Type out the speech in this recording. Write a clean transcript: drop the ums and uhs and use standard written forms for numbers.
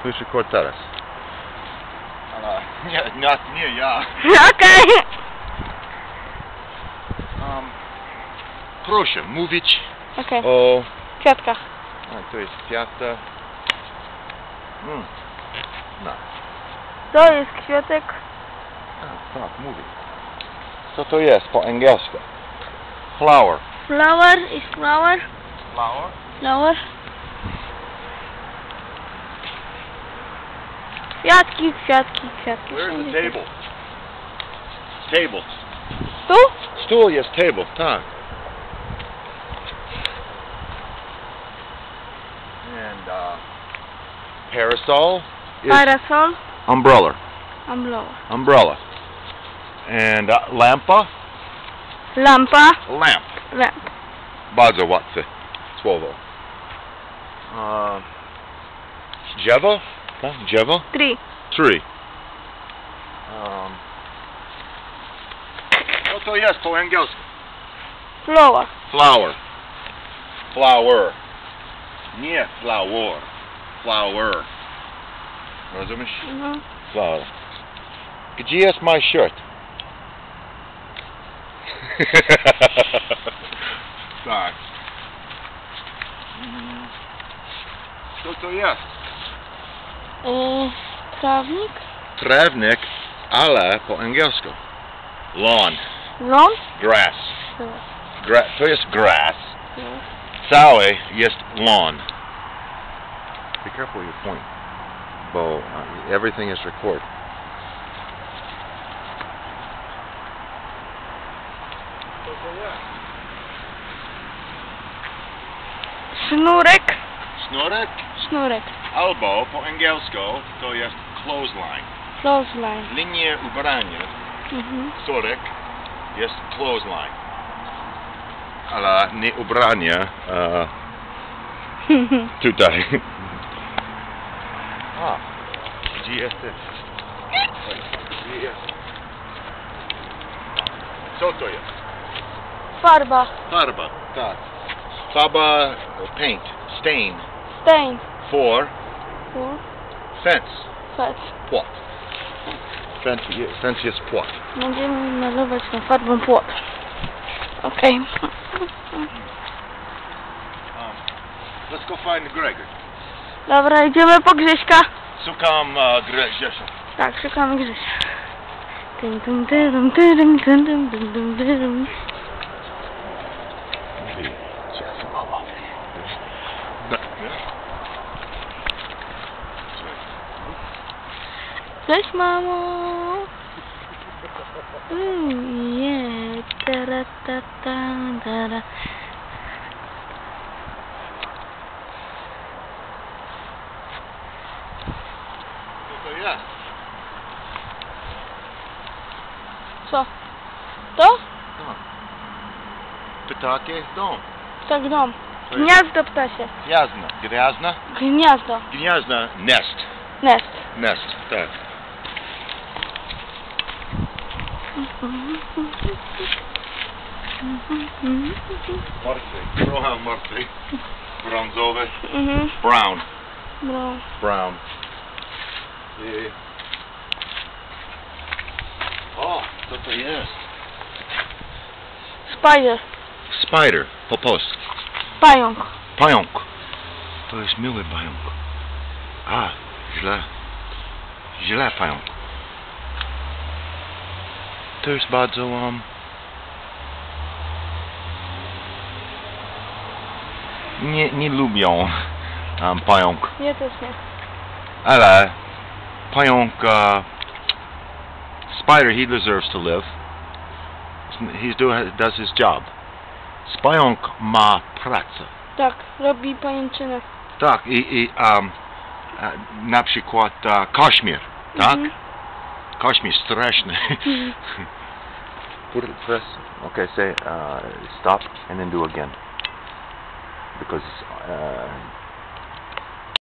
Już rekord teraz. Ale nie ja. Okej. Proszę mówić Okej. o... Kwiatkach. A, to jest kwiatek. No. To jest kwiatek. A, tak, mówię. Co to jest po angielsku? Flower. Flower is flower. Flower? Flower. Kwiatki, kwiatki, kwiatki. Where's the table? Table. Tu? Stół jest table, tak. And parasol is Parasol. umbrella. Umbrella. Umbrella. And lampa? Lampa. Lamp. Lamp. Bardzo łatwe słowo. Drzewo? Tak? Drzewo? Tree. Tree. Co to jest po angielsku? Flower. Flower. Flower. Nie flower. Flower. Rozumiesz? Flower. Gdzie jest my shirt? Tak. Co to jest? Trawnik. Trawnik, ale po angielsku. Lawn. Lawn. Grass. To jest grass. Yes. Całe jest lawn. Be careful your point, bo everything is recorded. Sznurek. Sznurek? Sznurek. Albo po angielsku to jest clothesline. Clothesline. Linie ubrania, sznurek jest clothesline. Ale nie ubrania tutaj. Gdzie jesteś? Gdzie jest? Co to jest? Farba. Farba, tak. Farba, paint, stain. Stain. For For. fence. Fence. Płot. Fence jest płot. Będziemy malować na farbą płot. Okej. Let's go find Gregor. Dobra, idziemy po Grześka. Szukam Grzesza. Tak, szukamy Grzesia. Dym, dym, dym, dym, dym, dym, dym, dym, dym, dym. Cześć, mamo. Yeah. Tara, ta, ta, tara. Co to jest? Co? To? Ptaki dom. Tak, dom. Gniazdo ptasie. Gniazda. Gniazda? Gniazdo. Gniazda. Nest. Nest. Nest, tak. Martwy. Trochę martwy. Brązowy. Brown. No. Brown. I... O, co to jest? Spider. Spider, po polsku. Pająk. Pająk. To jest miły pająk. A, źle. Źle pająk. To jest bardzo nie lubią pająk. Nie, też nie. Ale pająk spider, he deserves to live. Does his job. Pająk ma pracę. Tak, robi pajęczynę. Tak, i na przykład Kaszmir, tak? Kashmir straszny. Press. Okay, say stop and then do again. Because